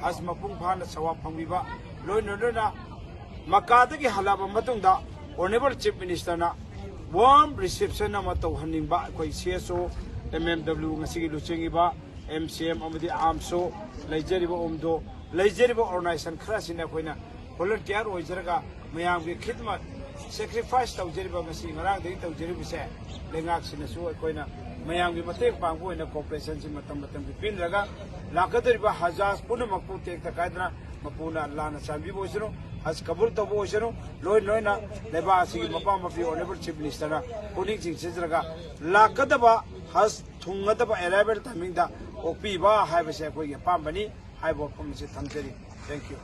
हज मपुंग फाना सवाब फंगबीबा लोइनोना मकादगी हलाबा मतुंगदा ऑनरेबल चीफ मिनिस्टर ना वार्म रिसेप्शन अमा तौहनिंगबा अखोई CSO MMW ngasi luchingiba MCM amadi amso leijeriba omdo leijeriba organization khrasina khoina volunteer oijaraga mayam gi khidmat sacrifice tawjeriba ngasi ngarang dei tawjeriba se lengak sina su khoina mayam gi matek pangbu ina cooperation si matam gi pin laga lakadriba hajaz punamakpu tek takaidna mapuna lana chambi bosino haj kabul tabo bosino loina leba si mapa mafi honorable chief minister na puning sing sejraga lakadaba haj thungadaba arrival timing da okpi ba haibase koi pambani haibo pamse thangjeri thank you